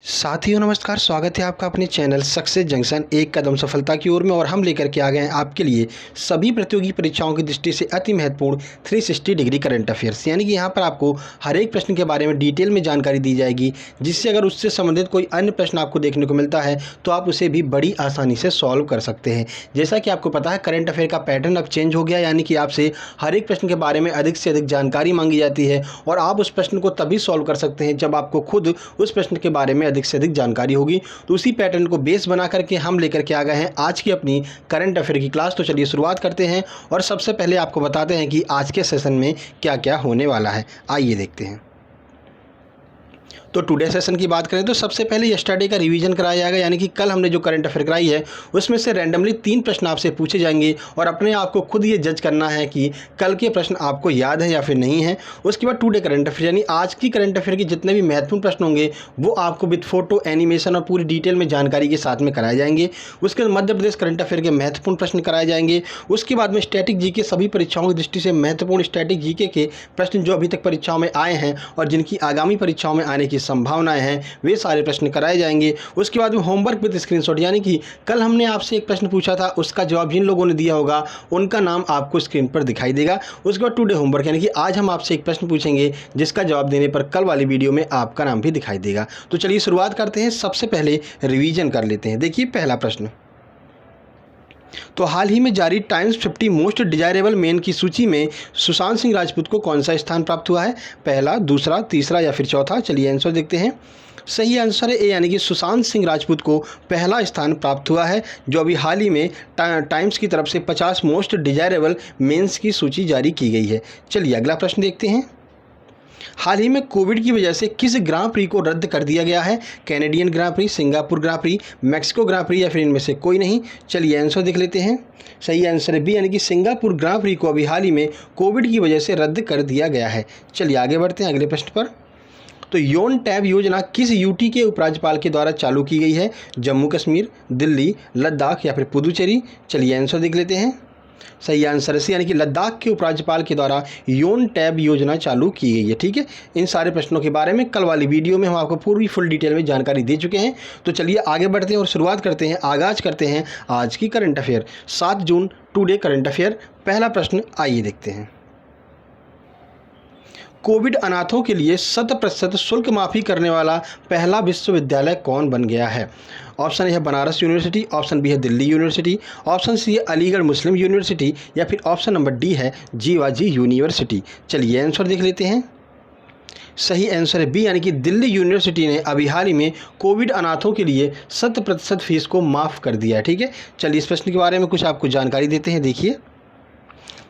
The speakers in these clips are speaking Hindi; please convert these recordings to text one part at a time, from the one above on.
साथियों नमस्कार, स्वागत है आपका अपने चैनल सक्सेस जंक्शन एक कदम सफलता की ओर में। और हम लेकर के आ गए हैं आपके लिए सभी प्रतियोगी परीक्षाओं की दृष्टि से अति महत्वपूर्ण 360 डिग्री करंट अफेयर्स, यानी कि यहाँ पर आपको हर एक प्रश्न के बारे में डिटेल में जानकारी दी जाएगी, जिससे अगर उससे संबंधित कोई अन्य प्रश्न आपको देखने को मिलता है तो आप उसे भी बड़ी आसानी से सॉल्व कर सकते हैं। जैसा कि आपको पता है, करंट अफेयर का पैटर्न अब चेंज हो गया, यानी कि आपसे हर एक प्रश्न के बारे में अधिक से अधिक जानकारी मांगी जाती है और आप उस प्रश्न को तभी सॉल्व कर सकते हैं जब आपको खुद उस प्रश्न के बारे में अधिक से अधिक जानकारी होगी। तो उसी पैटर्न को बेस बना करके हम लेकर के आ गए हैं आज की अपनी करंट अफेयर की क्लास। तो चलिए शुरुआत करते हैं और सबसे पहले आपको बताते हैं कि आज के सेशन में क्या क्या होने वाला है। आइए देखते हैं। तो टुडे सेशन की बात करें तो सबसे पहले यस्टरडे का रिवीजन कराया जाएगा, यानी कि कल हमने जो करंट अफेयर कराई है उसमें से रैंडमली 3 प्रश्न आपसे पूछे जाएंगे और अपने आप को खुद ये जज करना है कि कल के प्रश्न आपको याद है या फिर नहीं है। उसके बाद टुडे करंट अफेयर, यानी आज की करंट अफेयर के जितने भी महत्वपूर्ण प्रश्न होंगे वो आपको विद फोटो, एनिमेशन और पूरी डिटेल में जानकारी के साथ में कराए जाएंगे। उसके बाद मध्य प्रदेश करंट अफेयर के महत्वपूर्ण प्रश्न कराए जाएंगे। उसके बाद में स्टैटिक जीके, सभी परीक्षाओं की दृष्टि से महत्वपूर्ण स्टैटिक जीके के प्रश्न जो अभी तक परीक्षाओं में आए हैं और जिनकी आगामी परीक्षाओं में आने की संभावनाएं हैं, वे सारे प्रश्न कराए जाएंगे। उसके बाद में होमवर्क विद स्क्रीनशॉट, यानी कि कल हमने आपसे एक प्रश्न पूछा था, उसका जवाब जिन लोगों ने दिया होगा उनका नाम आपको स्क्रीन पर दिखाई देगा। उसके बाद टुडे होमवर्क, यानी कि आज हम आपसे एक प्रश्न पूछेंगे जिसका जवाब देने पर कल वाली वीडियो में आपका नाम भी दिखाई देगा। तो चलिए शुरुआत करते हैं। सबसे पहले रिवीजन कर लेते हैं। देखिए पहला प्रश्न, तो हाल ही में जारी टाइम्स 50 मोस्ट डिजायरेबल मेन की सूची में सुशांत सिंह राजपूत को कौन सा स्थान प्राप्त हुआ है? पहला, दूसरा, तीसरा या फिर चौथा? चलिए आंसर देखते हैं। सही आंसर है ए, यानी कि सुशांत सिंह राजपूत को पहला स्थान प्राप्त हुआ है, जो अभी हाल ही में टाइम्स की तरफ से 50 मोस्ट डिजायरेबल मेंस की सूची जारी की गई है। चलिए अगला प्रश्न देखते हैं। हाल ही में कोविड की वजह से किस ग्रां प्री को रद्द कर दिया गया है? कैनेडियन ग्रां प्री, सिंगापुर ग्रां प्री, मैक्सिको ग्रां प्री या फिर इनमें से कोई नहीं? चलिए आंसर देख लेते हैं। सही आंसर है बी, यानी कि सिंगापुर ग्रां प्री को अभी हाल ही में कोविड की वजह से रद्द कर दिया गया है। चलिए आगे बढ़ते हैं अगले प्रश्न पर। तो योन टैब योजना किस यूटी के उपराज्यपाल के द्वारा चालू की गई है? जम्मू कश्मीर, दिल्ली, लद्दाख या फिर पुदुचेरी? चलिए आंसर देख लेते हैं। सही आंसर है, यानी कि लद्दाख के उपराज्यपाल के द्वारा योन टैब योजना चालू की गई है। ठीक है, इन सारे प्रश्नों के बारे में कल वाली वीडियो में हम आपको पूरी फुल डिटेल में जानकारी दे चुके हैं। तो चलिए आगे बढ़ते हैं और शुरुआत करते हैं, आगाज करते हैं आज की करंट अफेयर। 7 जून टुडे करंट अफेयर। पहला प्रश्न आइए देखते हैं। कोविड अनाथों के लिए 100% शुल्क माफ़ी करने वाला पहला विश्वविद्यालय कौन बन गया है? ऑप्शन ए है बनारस यूनिवर्सिटी, ऑप्शन बी है दिल्ली यूनिवर्सिटी, ऑप्शन सी है अलीगढ़ मुस्लिम यूनिवर्सिटी या फिर ऑप्शन नंबर डी है जीवाजी यूनिवर्सिटी? चलिए आंसर देख लेते हैं। सही आंसर है बी, यानी कि दिल्ली यूनिवर्सिटी ने अभी हाल ही में कोविड अनाथों के लिए 100% फीस को माफ़ कर दिया है। ठीक है, चलिए इस प्रश्न के बारे में कुछ आपको जानकारी देते हैं। देखिए,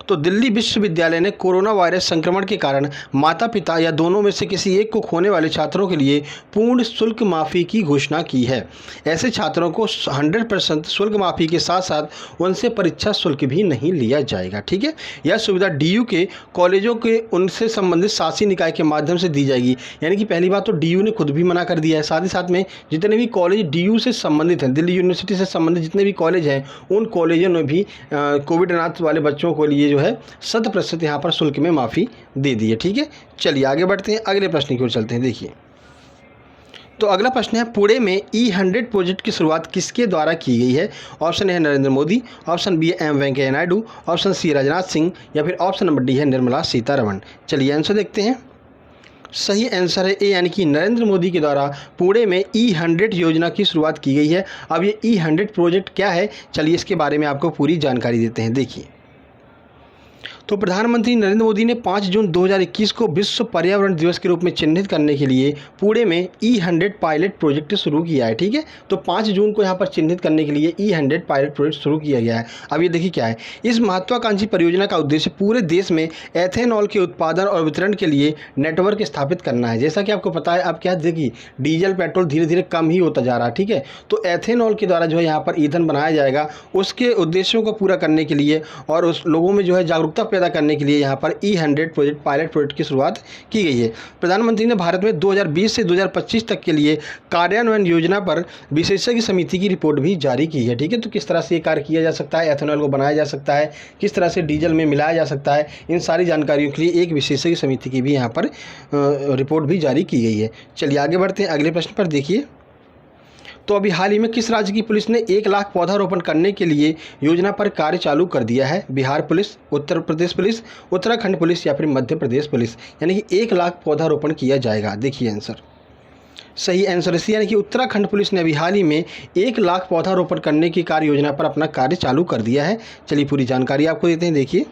तो दिल्ली विश्वविद्यालय ने कोरोना वायरस संक्रमण के कारण माता पिता या दोनों में से किसी एक को खोने वाले छात्रों के लिए पूर्ण शुल्क माफ़ी की घोषणा की है। ऐसे छात्रों को 100% शुल्क माफ़ी के साथ साथ उनसे परीक्षा शुल्क भी नहीं लिया जाएगा। ठीक है, यह सुविधा डीयू के कॉलेजों के उनसे संबंधित शासी निकाय के माध्यम से दी जाएगी। यानी कि पहली बात तो डीयू ने खुद भी मना कर दिया है, साथ ही साथ में जितने भी कॉलेज डीयू से संबंधित हैं, दिल्ली यूनिवर्सिटी से संबंधित जितने भी कॉलेज हैं, उन कॉलेजों ने भी कोविड अनाथ वाले बच्चों को लिए जो है 100% यहाँ पर शुल्क में माफ़ी दे दी है। ठीक है, चलिए आगे बढ़ते हैं, अगले प्रश्न की ओर चलते हैं। देखिए, तो अगला प्रश्न है, पुणे में E100 प्रोजेक्ट की शुरुआत किसके द्वारा की गई है? ऑप्शन ए है नरेंद्र मोदी, ऑप्शन बी है M Venkaiah Naidu, option C Rajnath Singh या फिर ऑप्शन नंबर डी है निर्मला सीतारमण? चलिए आंसर देखते हैं। सही आंसर है ए, यानी कि नरेंद्र मोदी के द्वारा पुणे में E100 योजना की शुरुआत की गई है। अब ये E100 प्रोजेक्ट क्या है, चलिए इसके बारे में आपको पूरी जानकारी देते हैं। देखिए, तो प्रधानमंत्री नरेंद्र मोदी ने 5 जून 2021 को विश्व पर्यावरण दिवस के रूप में चिन्हित करने के लिए पुणे में E100 पायलट प्रोजेक्ट शुरू किया है। ठीक है, तो 5 जून को यहाँ पर चिन्हित करने के लिए E100 पायलट प्रोजेक्ट शुरू किया गया है। अब ये देखिए क्या है, इस महत्वाकांक्षी परियोजना का उद्देश्य पूरे देश में एथेनॉल के उत्पादन और वितरण के लिए नेटवर्क स्थापित करना है। जैसा कि आपको पता है, अब क्या देखिए, डीजल पेट्रोल धीरे धीरे कम ही होता जा रहा है। ठीक है, तो एथेनॉल के द्वारा जो है यहाँ पर ईंधन बनाया जाएगा, उसके उद्देश्यों को पूरा करने के लिए और उस लोगों में जो है जागरूकता पैदा करने के लिए यहाँ पर E100 प्रोजेक्ट पायलट प्रोजेक्ट की शुरुआत की गई है। प्रधानमंत्री ने भारत में 2020 से 2025 तक के लिए कार्यान्वयन योजना पर विशेषज्ञ समिति की रिपोर्ट भी जारी की है। ठीक है, तो किस तरह से ये कार्य किया जा सकता है, एथेनॉल को बनाया जा सकता है, किस तरह से डीजल में मिलाया जा सकता है, इन सारी जानकारियों के लिए एक विशेषज्ञ समिति की भी यहाँ पर रिपोर्ट भी जारी की गई है। चलिए आगे बढ़ते हैं अगले प्रश्न पर। देखिए, तो अभी हाल ही में किस राज्य की पुलिस ने 1 लाख पौधारोपण करने के लिए योजना पर कार्य चालू कर दिया है? Bihar police, Uttar Pradesh police, Uttarakhand police या फिर मध्य प्रदेश पुलिस? यानी कि 1 लाख पौधारोपण किया जाएगा। देखिए आंसर, सही आंसर इसी यानी कि उत्तराखंड पुलिस ने अभी हाल ही में 1 लाख पौधारोपण करने की कार्य योजना पर अपना कार्य चालू कर दिया है। चलिए पूरी जानकारी आपको देते हैं। देखिए,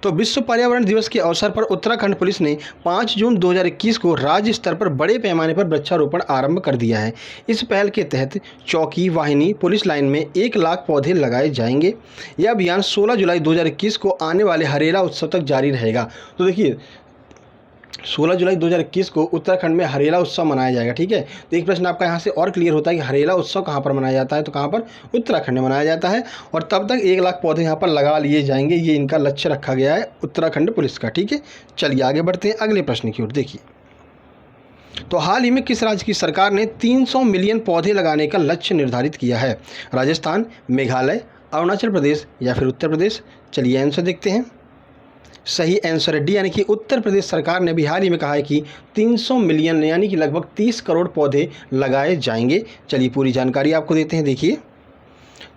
तो विश्व पर्यावरण दिवस के अवसर पर उत्तराखंड पुलिस ने 5 जून 2021 को राज्य स्तर पर बड़े पैमाने पर वृक्षारोपण आरंभ कर दिया है। इस पहल के तहत चौकी, वाहिनी, पुलिस लाइन में 1 लाख पौधे लगाए जाएंगे। यह अभियान 16 जुलाई 2021 को आने वाले हरेला उत्सव तक जारी रहेगा। तो देखिए, 16 जुलाई 2021 को उत्तराखंड में हरेला उत्सव मनाया जाएगा। ठीक है, तो एक प्रश्न आपका यहाँ से और क्लियर होता है कि हरेला उत्सव कहाँ पर मनाया जाता है, तो कहाँ पर? उत्तराखंड में मनाया जाता है। और तब तक 1 लाख पौधे यहाँ पर लगा लिए जाएंगे, ये इनका लक्ष्य रखा गया है उत्तराखंड पुलिस का। ठीक है, चलिए आगे बढ़ते हैं अगले प्रश्न की ओर। देखिए, तो हाल ही में किस राज्य की सरकार ने 300 मिलियन पौधे लगाने का लक्ष्य निर्धारित किया है? राजस्थान, मेघालय, अरुणाचल प्रदेश या फिर उत्तर प्रदेश? चलिए आंसर देखते हैं। सही आंसर है डी, यानी कि उत्तर प्रदेश सरकार ने भी हाल ही में कहा है कि 300 मिलियन यानी कि लगभग 30 करोड़ पौधे लगाए जाएंगे। चलिए पूरी जानकारी आपको देते हैं। देखिए,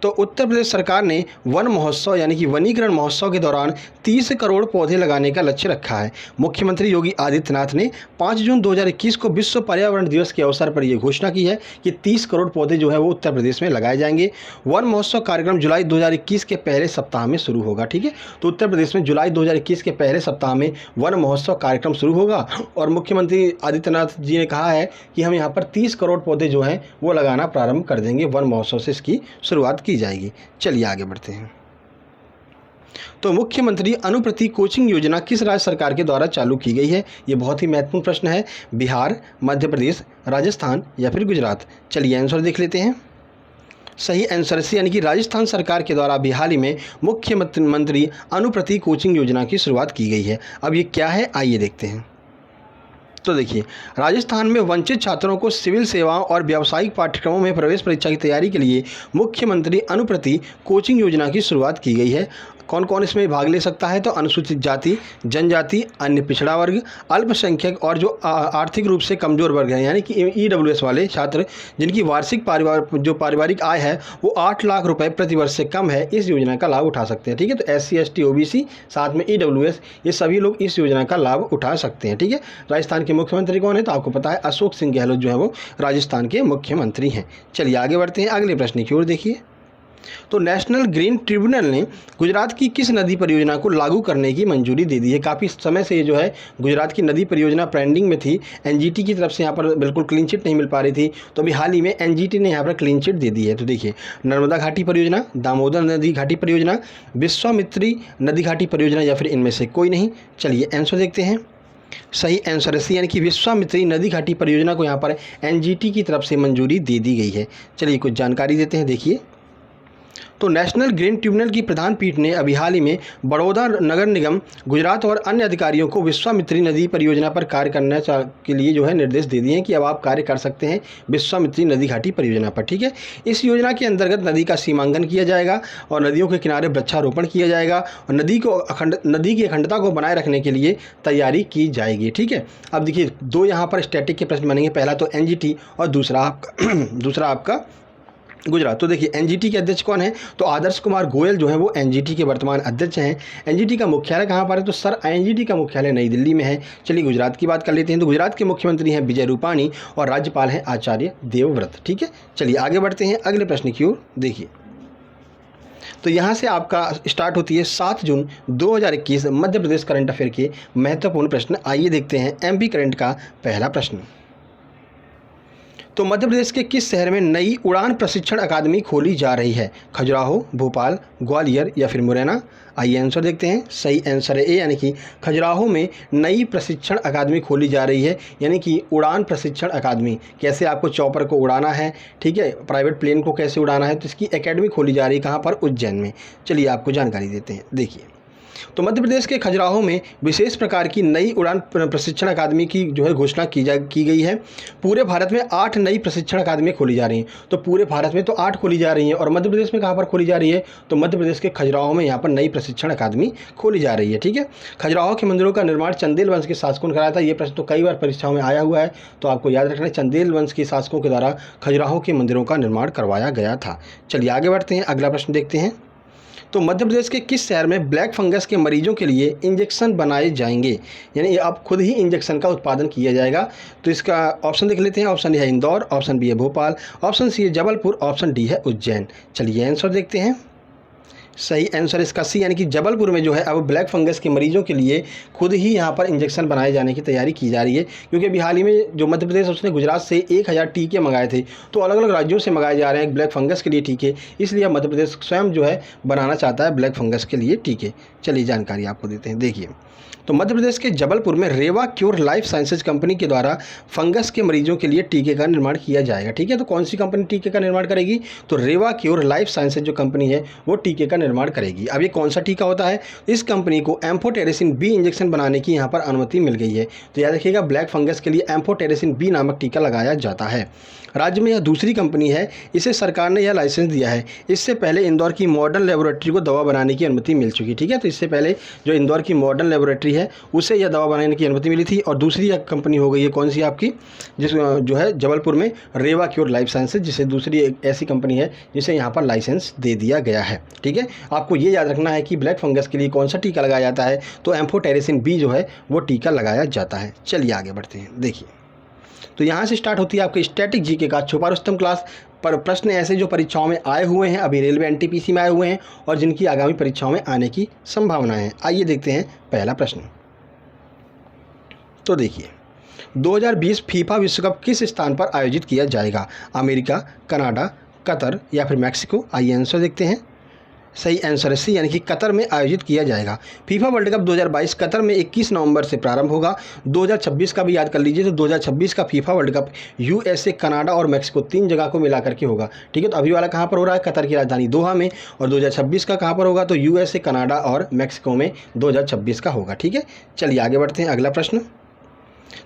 तो उत्तर प्रदेश सरकार ने वन महोत्सव यानी कि वनीकरण महोत्सव के दौरान 30 करोड़ पौधे लगाने का लक्ष्य रखा है। मुख्यमंत्री योगी आदित्यनाथ ने 5 जून 2021 को विश्व पर्यावरण दिवस के अवसर पर यह घोषणा की है कि 30 करोड़ पौधे जो है वो उत्तर प्रदेश में लगाए जाएंगे। वन महोत्सव कार्यक्रम जुलाई 2021 के पहले सप्ताह में शुरू होगा। ठीक है, तो उत्तर प्रदेश में जुलाई 2021 के पहले सप्ताह में वन महोत्सव कार्यक्रम शुरू होगा और मुख्यमंत्री आदित्यनाथ जी ने कहा है कि हम यहाँ पर 30 करोड़ पौधे जो हैं वो लगाना प्रारंभ कर देंगे। वन महोत्सव से इसकी शुरुआत की जाएगी। चलिए आगे बढ़ते हैं। तो मुख्यमंत्री अनुप्रति कोचिंग योजना किस राज्य सरकार के द्वारा चालू की गई है? ये बहुत ही महत्वपूर्ण प्रश्न है। बिहार, मध्य प्रदेश, राजस्थान या फिर गुजरात? चलिए आंसर देख लेते हैं। सही आंसर सी, यानी कि राजस्थान सरकार के द्वारा अभी हाल ही में मुख्यमंत्री अनुप्रति कोचिंग योजना की शुरुआत की गई है। अब ये क्या है, आइए देखते हैं। तो देखिए, राजस्थान में वंचित छात्रों को सिविल सेवाओं और व्यावसायिक पाठ्यक्रमों में प्रवेश परीक्षा की तैयारी के लिए मुख्यमंत्री अनुप्रति कोचिंग योजना की शुरुआत की गई है। कौन कौन इसमें भाग ले सकता है? तो अनुसूचित जाति, जनजाति, अन्य पिछड़ा वर्ग, अल्पसंख्यक और जो आर्थिक रूप से कमजोर वर्ग हैं, यानी कि EWS वाले छात्र जिनकी वार्षिक पारिवारिक आय है वो 8 लाख रुपए प्रति वर्ष से कम है, इस योजना का लाभ उठा सकते हैं। ठीक है, तो SC, ST, OBC साथ में EWS ये सभी लोग इस योजना का लाभ उठा सकते हैं। ठीक है, राजस्थान के मुख्यमंत्री कौन है? तो आपको पता है अशोक सिंह गहलोत जो है वो राजस्थान के मुख्यमंत्री हैं। चलिए आगे बढ़ते हैं अगले प्रश्न की ओर। देखिए, तो नेशनल ग्रीन ट्रिब्यूनल ने गुजरात की किस नदी परियोजना को लागू करने की मंजूरी दे दी है? काफ़ी समय से ये जो है गुजरात की नदी परियोजना पेंडिंग में थी। NGT की तरफ से यहाँ पर बिल्कुल क्लीन चिट नहीं मिल पा रही थी, तो अभी हाल ही में NGT ने यहाँ पर क्लीन चिट दे दी है। तो देखिए, नर्मदा घाटी परियोजना, दामोदर नदी घाटी परियोजना, विश्वामित्री नदी घाटी परियोजना या फिर इनमें से कोई नहीं? चलिए आंसर देखते हैं। सही आंसर है सी, यानी कि विश्वामित्री नदी घाटी परियोजना को यहाँ पर NGT की तरफ से मंजूरी दे दी गई है। चलिए कुछ जानकारी देते हैं। देखिए, तो नेशनल ग्रीन ट्रिब्यूनल की प्रधान पीठ ने अभी हाल ही में बड़ौदा नगर निगम, गुजरात और अन्य अधिकारियों को विश्वामित्री नदी परियोजना पर कार्य करने के लिए जो है निर्देश दे दिए हैं कि अब आप कार्य कर सकते हैं विश्वामित्री नदी घाटी परियोजना पर। ठीक है, इस योजना के अंतर्गत नदी का सीमांकन किया जाएगा और नदियों के किनारे वृक्षारोपण किया जाएगा और नदी की अखंडता को बनाए रखने के लिए तैयारी की जाएगी। ठीक है, अब देखिए, दो यहाँ पर स्टैटिक के प्रश्न बनेंगे, पहला तो NGT और दूसरा आपका गुजरात। तो देखिए, NGT के अध्यक्ष कौन है? तो आदर्श कुमार गोयल जो है वो NGT के वर्तमान अध्यक्ष हैं। NGT का मुख्यालय कहाँ पर है? तो सर NGT का मुख्यालय नई दिल्ली में है। चलिए गुजरात की बात कर लेते हैं। तो गुजरात के मुख्यमंत्री हैं विजय रूपाणी और राज्यपाल हैं आचार्य देवव्रत। ठीक है, चलिए आगे बढ़ते हैं अगले प्रश्न की ओर। देखिए, तो यहाँ से आपका स्टार्ट होती है 7 जून 2021 मध्य प्रदेश करंट अफेयर के महत्वपूर्ण प्रश्न। आइए देखते हैं MP करंट का पहला प्रश्न। तो मध्य प्रदेश के किस शहर में नई उड़ान प्रशिक्षण अकादमी खोली जा रही है? खजुराहो, भोपाल, ग्वालियर या फिर मुरैना? आइए आंसर देखते हैं। सही आंसर है ए, यानी कि खजुराहो में नई प्रशिक्षण अकादमी खोली जा रही है, यानी कि उड़ान प्रशिक्षण अकादमी। कैसे आपको चॉपर को उड़ाना है, ठीक है, प्राइवेट प्लेन को कैसे उड़ाना है, तो इसकी एकेडमी खोली जा रही है। कहाँ पर? उज्जैन में। चलिए आपको जानकारी देते हैं। देखिए, तो मध्य प्रदेश के खजुराहो में विशेष प्रकार की नई उड़ान प्रशिक्षण अकादमी की जो है घोषणा की गई है। पूरे भारत में 8 नई प्रशिक्षण अकादमी खोली जा रही हैं। तो पूरे भारत में तो 8 खोली जा रही हैं, और मध्य प्रदेश में कहाँ पर खोली जा रही है, तो मध्य प्रदेश के खजुराहो में यहाँ पर नई प्रशिक्षण अकादमी खोली जा रही है। ठीक है, खजुराहो के मंदिरों का निर्माण चंदेल वंश के शासकों ने कराया था। ये प्रश्न तो कई बार परीक्षाओं में आया हुआ है, तो आपको याद रखना है, चंदेल वंश के शासकों के द्वारा खजुराहो के मंदिरों का निर्माण करवाया गया था। चलिए आगे बढ़ते हैं, अगला प्रश्न देखते हैं। तो मध्य प्रदेश के किस शहर में ब्लैक फंगस के मरीजों के लिए इंजेक्शन बनाए जाएंगे, यानी अब खुद ही इंजेक्शन का उत्पादन किया जाएगा। तो इसका ऑप्शन देख लेते हैं। ऑप्शन ए है इंदौर, ऑप्शन बी है भोपाल, ऑप्शन सी है जबलपुर, ऑप्शन डी है उज्जैन। चलिए आंसर देखते हैं। सही आंसर इसका सी, यानी कि जबलपुर में जो है अब ब्लैक फंगस के मरीजों के लिए खुद ही यहाँ पर इंजेक्शन बनाए जाने की तैयारी की जा रही है। क्योंकि अभी हाल ही में जो मध्य प्रदेश उसने गुजरात से 1000 टीके मंगाए थे, तो अलग अलग राज्यों से मंगाए जा रहे हैं ब्लैक फंगस के लिए टीके, इसलिए मध्य प्रदेश स्वयं जो है बनाना चाहता है ब्लैक फंगस के लिए टीके। चलिए जानकारी आपको देते हैं। देखिए, तो मध्य प्रदेश के जबलपुर में रेवा क्योर लाइफ साइंसेज कंपनी के द्वारा फंगस के मरीजों के लिए टीके का निर्माण किया जाएगा। ठीक है, तो कौन सी कंपनी टीके का निर्माण करेगी, तो रेवा क्योर लाइफ साइंसेज जो कंपनी है वो टीके का निर्माण करेगी। अब ये कौन सा टीका होता है, इस कंपनी को एम्फोटेरेसिन बी इंजेक्शन बनाने की यहाँ पर अनुमति मिल गई है। तो याद रखिएगा, ब्लैक फंगस के लिए एम्फोटेरेसिन बी नामक टीका लगाया जाता है। राज्य में यह दूसरी कंपनी है, इसे सरकार ने यह लाइसेंस दिया है। इससे पहले इंदौर की मॉडर्न लेबोरेटरी को दवा बनाने की अनुमति मिल चुकी। ठीक है, तो इससे पहले जो इंदौर की मॉडर्न लेबोरेटरी है उसे यह दवा बनाने की अनुमति मिली थी, और दूसरी कंपनी हो गई है कौन सी आपकी, जिस जो है जबलपुर में रेवा क्योर लाइफ साइंसेज, जिसे दूसरी एक ऐसी कंपनी है जिसे यहाँ पर लाइसेंस दे दिया गया है। ठीक है, आपको ये याद रखना है कि ब्लैक फंगस के लिए कौन सा टीका लगाया जाता है, तो एम्फोटेरेसिन बी जो है वो टीका लगाया जाता है। चलिए आगे बढ़ते हैं। देखिए, तो यहाँ से स्टार्ट होती है आपके स्टैटिक जीके का छुपा रुस्तम क्लास पर प्रश्न ऐसे जो परीक्षाओं में आए हुए हैं, अभी रेलवे एनटीपीसी में आए हुए हैं, और जिनकी आगामी परीक्षाओं में आने की संभावना है। आइए देखते हैं पहला प्रश्न। तो देखिए, 2020 फीफा विश्व कप किस स्थान पर आयोजित किया जाएगा, अमेरिका, कनाडा, कतर या फिर मैक्सिको। आइए आंसर देखते हैं। सही आंसर है सी, यानी कि कतर में आयोजित किया जाएगा। फीफा वर्ल्ड कप 2022 कतर में 21 नवंबर से प्रारंभ होगा। 2026 का भी याद कर लीजिए, तो 2026 का FIFA world cup USA, Canada और मैक्सिको 3 जगह को मिला करके होगा। ठीक है, तो अभी वाला कहाँ पर हो रहा है, कतर की राजधानी दोहा में, और 2026 का कहाँ पर होगा, तो यूएसए, कनाडा और मैक्सिको में 2026 का होगा। ठीक है, चलिए आगे बढ़ते हैं। अगला प्रश्न,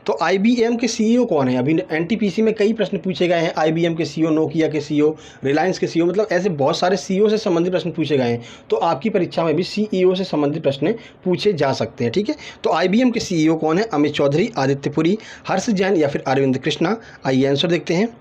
तो आईबीएम के सीईओ कौन है। अभी एनटीपीसी में कई प्रश्न पूछे गए हैं, आईबीएम के सीईओ, नोकिया के सीईओ, रिलायंस के सीईओ, मतलब ऐसे बहुत सारे सीईओ से संबंधित प्रश्न पूछे गए हैं। तो आपकी परीक्षा में भी सीईओ से संबंधित प्रश्न पूछे जा सकते हैं। ठीक है, तो आईबीएम के सीईओ कौन है, अमित चौधरी, आदित्य पुरी, हर्ष जैन या फिर अरविंद कृष्णा। आइए आंसर देखते हैं।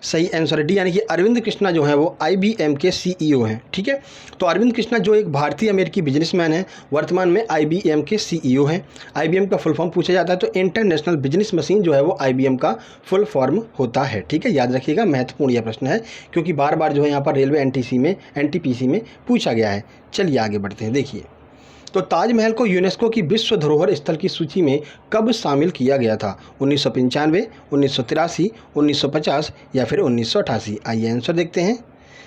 सही आंसर है डी, यानी कि अरविंद कृष्णा जो है वो आईबीएम के सीईओ हैं। ठीक है, तो अरविंद कृष्णा जो एक भारतीय अमेरिकी बिजनेसमैन है, वर्तमान में आईबीएम के सीईओ हैं। आईबीएम का फुल फॉर्म पूछा जाता है, तो इंटरनेशनल बिजनेस मशीन जो है वो आईबीएम का फुल फॉर्म होता है। ठीक है, याद रखिएगा, महत्वपूर्ण यह प्रश्न है, क्योंकि बार बार जो है यहाँ पर रेलवे एनटीपीसी में पूछा गया है। चलिए आगे बढ़ते हैं। देखिए, तो ताजमहल को यूनेस्को की विश्व धरोहर स्थल की सूची में कब शामिल किया गया था, 1995, 1983, 1950 या फिर 1988। आइए आंसर देखते हैं।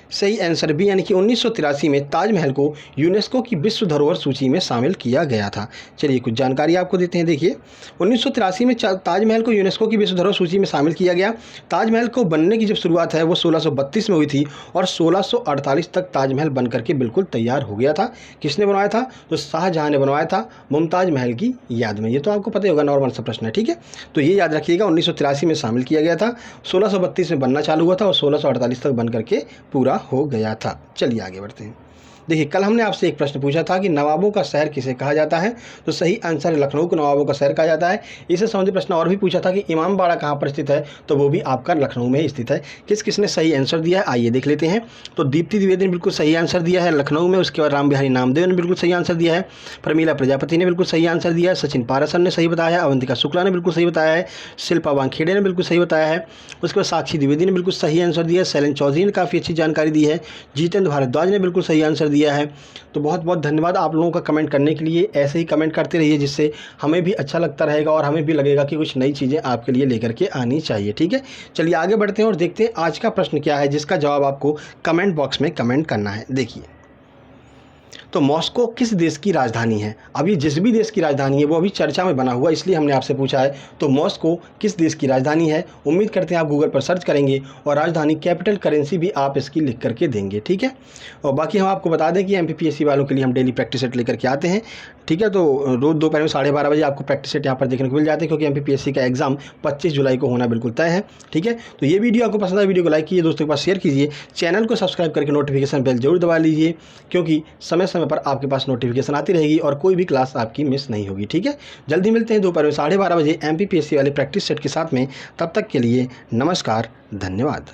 सही आंसर बी, यानी कि 1983 में ताजमहल को यूनेस्को की विश्व धरोहर सूची में शामिल किया गया था। चलिए कुछ जानकारी आपको देते हैं। देखिए, 1983 में ताजमहल को यूनेस्को की विश्व धरोहर सूची में शामिल किया गया। ताजमहल को बनने की जब शुरुआत है वो 1632 में हुई थी, और 1648 तक ताजमहल बन करके बिल्कुल तैयार हो गया था। किसने बनवाया था, तो शाहजहाँ ने बनवाया था मुमताज़ महल की याद में। ये तो आपको पता ही होगा, नॉर्मल सा प्रश्न है। ठीक है, तो ये याद रखिएगा, 1983 में शामिल किया गया था, 1632 में बनना चालू हुआ था और 1648 तक बन करके पूरा हो गया था। चलिए आगे बढ़ते हैं। देखिए, कल हमने आपसे एक प्रश्न पूछा था कि नवाबों का शहर किसे कहा जाता है, तो सही आंसर लखनऊ को नवाबों का शहर कहा जाता है। इससे संबंधित प्रश्न और भी पूछा था कि इमामबाड़ा कहाँ पर स्थित है, तो वो भी आपका लखनऊ में स्थित है। किसने सही आंसर दिया है, आइए देख लेते हैं। तो दीप्ति द्विवेदी ने बिल्कुल सही आंसर दिया है लखनऊ में। उसके बाद राम बिहारी नामदेव ने बिल्कुल सही आंसर दिया है। प्रमीला प्रजापति ने बिल्कुल सही आंसर दिया है। सचिन पारासर ने सही बताया है। अवंतिका शुक्ला ने बिल्कुल सही बताया है। शिल्पा वानखेड़े ने बिल्कुल सही बताया है। उसके बाद साक्षी द्विवेदी ने बिल्कुल सही आंसर दिया है। शैलेंद्र चौधरी ने काफ़ी अच्छी जानकारी दी है। जितेंद्र भारद्वाज ने बिल्कुल सही आंसर दिया है। तो बहुत बहुत धन्यवाद आप लोगों का कमेंट करने के लिए। ऐसे ही कमेंट करते रहिए, जिससे हमें भी अच्छा लगता रहेगा और हमें भी लगेगा कि कुछ नई चीज़ें आपके लिए लेकर के आनी चाहिए। ठीक है, चलिए आगे बढ़ते हैं और देखते हैं आज का प्रश्न क्या है, जिसका जवाब आपको कमेंट बॉक्स में कमेंट करना है। देखिए, तो मॉस्को किस देश की राजधानी है? अभी जिस भी देश की राजधानी है वो अभी चर्चा में बना हुआ, इसलिए हमने आपसे पूछा है। तो मॉस्को किस देश की राजधानी है? उम्मीद करते हैं आप गूगल पर सर्च करेंगे और राजधानी कैपिटल करेंसी भी आप इसकी लिख करके देंगे, ठीक है। और बाकी हम आपको बता दें कि MPPSC वालों के लिए हम डेली प्रैक्टिस सेट लेकर के आते हैं, ठीक है। तो रोज़ दोपहर में 12:30 बजे आपको प्रैक्टिस सेट यहाँ पर देखने को मिल जाते हैं, क्योंकि MPPSC का एग्जाम 25 जुलाई को होना बिल्कुल तय है, ठीक है। तो ये वीडियो आपको पसंद आया, वीडियो को लाइक कीजिए, दोस्तों के पास शेयर कीजिए, चैनल को सब्सक्राइब करके नोटिफिकेशन बेल जरूर दबा लीजिए, क्योंकि समय समय पर आपके पास नोटिफिकेशन आती रहेगी और कोई भी क्लास आपकी मिस नहीं होगी, ठीक है। जल्दी मिलते हैं दोपहर में 12:30 बजे MPPSC वाले प्रैक्टिस सेट के साथ में। तब तक के लिए नमस्कार, धन्यवाद।